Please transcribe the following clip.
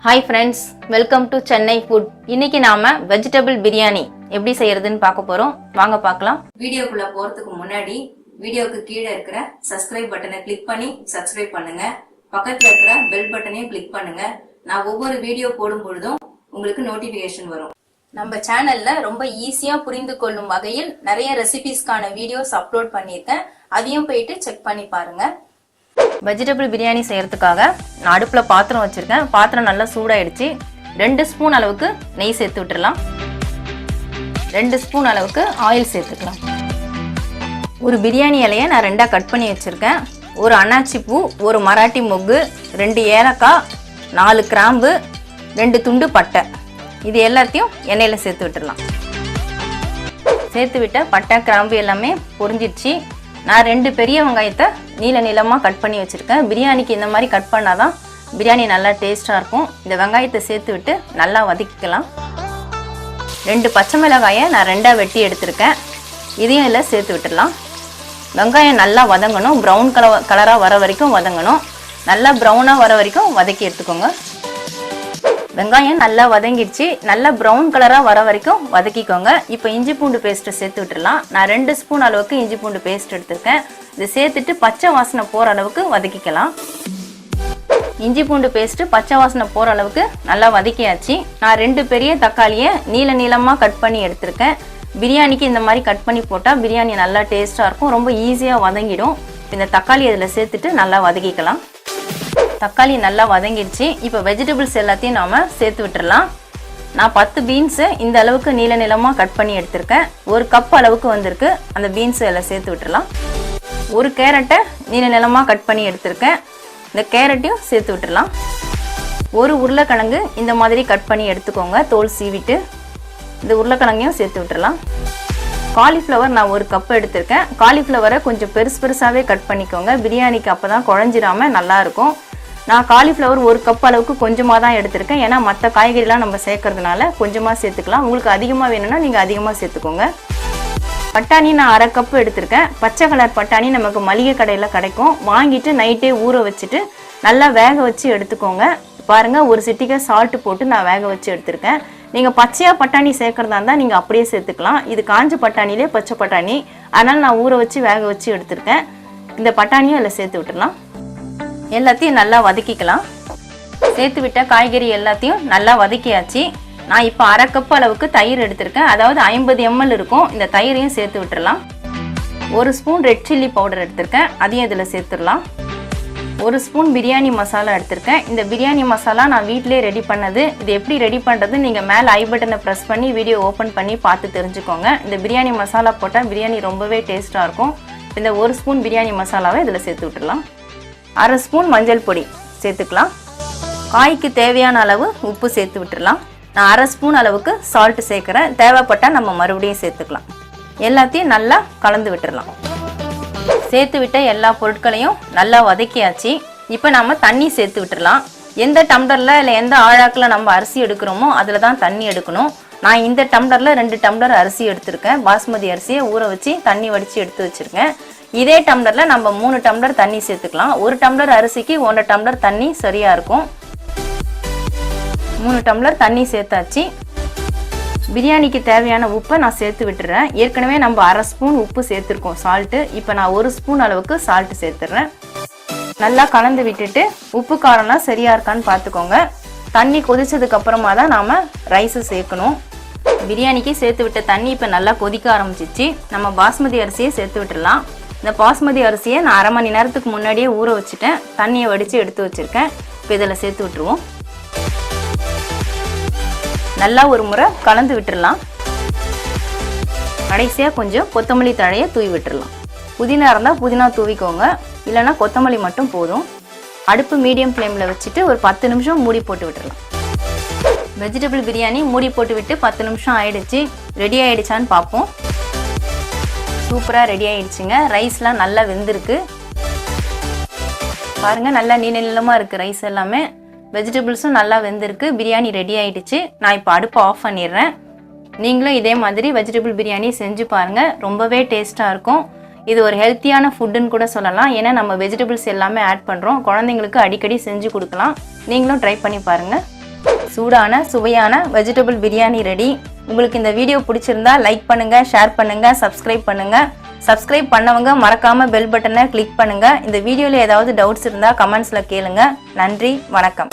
Hi friends, welcome to Chennai food. இன்னைக்கு நாம vegetable biryani எப்படி செய்யறதுன்னு பார்க்க போறோம். வாங்க பார்க்கலாம். வீடியோக்குள்ள போறதுக்கு முன்னாடி வீடியோக்கு கீழ இருக்கிற subscribe பட்டனை கிளிக் பண்ணி subscribe பண்ணுங்க. பக்கத்துல இருக்கிற bell பட்டனையும் கிளிக் பண்ணுங்க. நான் ஒவ்வொரு வீடியோ போடும் பொழுதும் உங்களுக்கு நோட்டிஃபிகேஷன் வரும். நம்ம சேனல்ல ரொம்ப ஈஸியா புரிந்து கொள்ளும் வகையில் நிறைய ரெசிபீஸ்க்கான வீடியோஸ் அப்லோட் பண்ணிருக்கேன். அதையும் போயிட்டு செக் பண்ணி பாருங்க. வெஜிடபிள் பிரியாணி செய்யறதுக்காக நான் அடுப்புல பாத்திரம் வச்சிருக்கேன். பாத்திரம் நல்லா சூடாயிடுச்சு. 2 ஸ்பூன் அளவுக்கு நெய் சேர்த்து விட்டுறலாம். 2 ஸ்பூன் அளவுக்கு ஆயில் சேர்த்துக்கலாம். ஒரு பிரியாணி இலையை நான் 2ஆ கட் பண்ணி வச்சிருக்கேன். ஒரு அன்னாச்சி பூ, ஒரு மராட்டி மொக்கு, 2 ஏலக்காய், 4 கிராம்பு, 2 துண்டு பட்டை, இது எல்லாத்தையும் எண்ணெயில சேர்த்து விட்டுறலாம். சேர்த்து விட்ட பட்டை கிராம்பு எல்லாமே பொரிஞ்சிடுச்சு. நான் 2 பெரிய வெங்காயத்தை நீல நீளமாக கட் பண்ணி வச்சுருக்கேன். பிரியாணிக்கு இந்த மாதிரி கட் பண்ணாதான் பிரியாணி நல்லா டேஸ்ட்டாக இருக்கும். இந்த வெங்காயத்தை சேர்த்து விட்டு நல்லா வதக்கிக்கலாம். 2 பச்சை மிளகாயை நான் 2ஆ வெட்டி எடுத்திருக்கேன். இதையும் இதில் சேர்த்து விட்டுடலாம். வெங்காயம் நல்லா வதங்கணும். ப்ரௌன் கலராக வர வரைக்கும் வதங்கணும். நல்லா ப்ரௌனாக வர வரைக்கும் வதக்கி எடுத்துக்கோங்க. வெங்காயம் நல்லா வதங்கிடுச்சு. நல்லா ப்ரௌன் கலராக வர வரைக்கும் வதக்கிக்கோங்க. இப்போ இஞ்சி பூண்டு பேஸ்ட்டை சேர்த்து விட்டுடலாம். நான் 2 ஸ்பூன் அளவுக்கு இஞ்சி பூண்டு பேஸ்ட் எடுத்திருக்கேன். இதை சேர்த்துட்டு பச்சை வாசனை போகிற அளவுக்கு வதக்கிக்கலாம். இஞ்சி பூண்டு பேஸ்ட்டு பச்சை வாசனை போகிற அளவுக்கு நல்லா வதக்கியாச்சு. நான் 2 பெரிய தக்காளியை நீல நீளமாக கட் பண்ணி எடுத்திருக்கேன். பிரியாணிக்கு இந்த மாதிரி கட் பண்ணி போட்டால் பிரியாணி நல்லா டேஸ்ட்டாக இருக்கும். ரொம்ப ஈஸியாக வதங்கிடும். இந்த தக்காளி இதில் சேர்த்துட்டு நல்லா வதக்கிக்கலாம். தக்காளி நல்லா வதங்கிடுச்சு. இப்போ வெஜிடபிள்ஸ் எல்லாத்தையும் நாம் சேர்த்து விட்டுடலாம். நான் 10 பீன்ஸு இந்த அளவுக்கு நீல நீளமாக கட் பண்ணி எடுத்திருக்கேன். 1 கப் அளவுக்கு வந்திருக்கு. அந்த பீன்ஸு எல்லாம் சேர்த்து விட்டுடலாம். 1 கேரட்டை நீல நீளமாக கட் பண்ணி எடுத்திருக்கேன். இந்த கேரட்டையும் சேர்த்து விட்டுடலாம். 1 உருளைக்கிழங்கு இந்த மாதிரி கட் பண்ணி எடுத்துக்கோங்க, தோல் சீவிட்டு. இந்த உருளைக்கிழங்கையும் சேர்த்து விட்டுடலாம். காலிஃப்ளவர் நான் 1 கப் எடுத்திருக்கேன். காலிஃப்ளவரை கொஞ்சம் பெருசாகவே கட் பண்ணிக்கோங்க. பிரியாணிக்கு அப்போ தான் குழஞ்சிடாமல் நல்லாயிருக்கும். நான் காலிஃப்ளவர் 1 கப் அளவுக்கு கொஞ்சமாக தான் எடுத்திருக்கேன். ஏன்னா மற்ற காய்கறிலாம் நம்ம சேர்க்கறதுனால கொஞ்சமாக சேர்த்துக்கலாம். உங்களுக்கு அதிகமாக வேணும்னா நீங்கள் அதிகமாக சேர்த்துக்கோங்க. பட்டாணி நான் 1/2 கப் எடுத்திருக்கேன். பச்சை கலர் பட்டாணி நமக்கு மளிகை கடையில் கிடைக்கும். வாங்கிட்டு நைட்டே ஊற வச்சுட்டு நல்லா வேக வச்சு எடுத்துக்கோங்க. பாருங்கள், ஒரு சிட்டிகை சால்ட்டு போட்டு நான் வேக வச்சு எடுத்திருக்கேன். நீங்கள் பச்சையாக பட்டாணி சேர்க்குறதா இருந்தால் நீங்கள் அப்படியே சேர்த்துக்கலாம். இது காஞ்ச பட்டாணிலே பச்சை பட்டாணி, அதனால் நான் ஊற வச்சு வேக வச்சு எடுத்திருக்கேன். இந்த பட்டாணியும் அதில் சேர்த்து விட்டுடலாம். எல்லாத்தையும் நல்லா வதக்கிக்கலாம். சேர்த்து விட்ட காய்கறி எல்லாத்தையும் நல்லா வதக்கியாச்சு. நான் இப்போ 1/2 கப் அளவுக்கு தயிர் எடுத்திருக்கேன். அதாவது 50 ml இருக்கும். இந்த தயிரையும் சேர்த்து விட்டுடலாம். 1 ஸ்பூன் ரெட் சில்லி பவுடர் எடுத்திருக்கேன். அதையும் இதில் சேர்த்துடலாம். 1 ஸ்பூன் பிரியாணி மசாலா எடுத்திருக்கேன். இந்த பிரியாணி மசாலா நான் வீட்டிலே ரெடி பண்ணது. இது எப்படி ரெடி பண்ணுறது நீங்கள் மேலே ஐ பட்டனை ப்ரெஸ் பண்ணி வீடியோ ஓப்பன் பண்ணி பார்த்து தெரிஞ்சுக்கோங்க. இந்த பிரியாணி மசாலா போட்டால் பிரியாணி ரொம்பவே டேஸ்ட்டாக இருக்கும். இந்த 1 ஸ்பூன் பிரியாணி மசாலாவை இதில் சேர்த்து விட்டுடலாம். 1/2 ஸ்பூன் மஞ்சள் பொடி சேர்த்துக்கலாம். காய்க்கு தேவையான அளவு உப்பு சேர்த்து விட்டுடலாம். நான் 1/2 ஸ்பூன் அளவுக்கு சால்ட்டு சேர்க்குறேன். தேவைப்பட்டால் நம்ம மறுபடியும் சேர்த்துக்கலாம். எல்லாத்தையும் நல்லா கலந்து விட்டுடலாம். சேர்த்து விட்ட எல்லா பொருட்களையும் நல்லா வதக்கியாச்சு. இப்போ நம்ம தண்ணி சேர்த்து விட்டுடலாம். எந்த டம்ளரில் இல்லை எந்த ஆழாக்கில் நம்ம அரிசி எடுக்கிறோமோ அதில் தான் தண்ணி எடுக்கணும். நான் இந்த டம்ளரில் 2 டம்ளர் அரிசி எடுத்திருக்கேன். பாஸ்மதி அரிசியை ஊற வச்சு தண்ணி வடித்து எடுத்து வச்சுருக்கேன். இதே டம்ளரில் நம்ம 3 டம்ளர் தண்ணி சேர்த்துக்கலாம். 1 டம்ளர் அரிசிக்கு 1 டம்ளர் தண்ணி சரியாக இருக்கும். 3 டம்ளர் தண்ணி சேர்த்தாச்சு. பிரியாணிக்கு தேவையான உப்பை நான் சேர்த்து விட்டுறேன். ஏற்கனவே நம்ம 1/2 ஸ்பூன் உப்பு சேர்த்துருக்கோம் சால்ட்டு. இப்போ நான் 1 ஸ்பூன் அளவுக்கு சால்ட்டு சேர்த்துடுறேன். நல்லா கலந்து விட்டுட்டு உப்பு காரம்லாம் சரியாக இருக்கான்னு பார்த்துக்கோங்க. தண்ணி கொதிச்சதுக்கு அப்புறமா தான் நாம் ரைஸை சேர்க்கணும். பிரியாணிக்கு சேர்த்து விட்ட தண்ணி இப்போ நல்லா கொதிக்க ஆரம்பிச்சிச்சு. நம்ம பாஸ்மதி அரிசியை சேர்த்து விட்டுடலாம். இந்த பாஸ்மதி அரிசியை நான் 1/2 மணி நேரத்துக்கு முன்னாடியே ஊற வச்சுட்டேன். தண்ணியை வடித்து எடுத்து வச்சுருக்கேன். இப்போ இதில் சேர்த்து விட்டுருவோம். நல்லா ஒரு முறை கலந்து விட்டுடலாம். கடைசியாக கொஞ்சம் கொத்தமல்லி தழையை தூவி விட்டுடலாம். புதினா இருந்தால் புதினா தூவிக்கோங்க, இல்லைனா கொத்தமல்லி மட்டும் போதும். அடுப்பு மீடியம் ஃப்ளேமில் வச்சுட்டு ஒரு 10 நிமிஷம் மூடி போட்டு விட்டுடலாம். வெஜிடபிள் பிரியாணி மூடி போட்டு விட்டு 10 நிமிஷம் ஆயிடுச்சு. ரெடி ஆயிடுச்சான்னு பார்ப்போம். சூப்பராக ரெடி ஆயிடுச்சுங்க. ரைஸ்லாம் நல்லா வெந்திருக்கு. பாருங்கள், நல்லா நீல நீளமாக இருக்குது ரைஸ் எல்லாமே. வெஜிடபிள்ஸும் நல்லா வெந்திருக்கு. பிரியாணி ரெடி ஆயிடுச்சு. நான் இப்போ அடுப்பை ஆஃப் பண்ணிடுறேன். நீங்களும் இதே மாதிரி வெஜிடபிள் பிரியாணி செஞ்சு பாருங்கள். ரொம்பவே டேஸ்ட்டாக இருக்கும். இது ஒரு ஹெல்த்தியான ஃபுட்டுன்னு கூட சொல்லலாம். ஏன்னா நம்ம வெஜிடபிள்ஸ் எல்லாமே ஆட் பண்ணுறோம். குழந்தைங்களுக்கு அடிக்கடி செஞ்சு கொடுக்கலாம். நீங்களும் ட்ரை பண்ணி பாருங்கள். சூடான சுவையான வெஜிடபிள் பிரியாணி ரெடி. உங்களுக்கு இந்த வீடியோ பிடிச்சிருந்தா லைக் பண்ணுங்க, ஷேர் பண்ணுங்க, சப்ஸ்கிரைப் பண்ணுங்க. சப்ஸ்கிரைப் பண்ணவங்க மறக்காம பெல் பட்டனை கிளிக் பண்ணுங்க. இந்த வீடியோல ஏதாவது டவுட்ஸ் இருந்தா கமெண்ட்ஸ்ல கேளுங்க. நன்றி, வணக்கம்.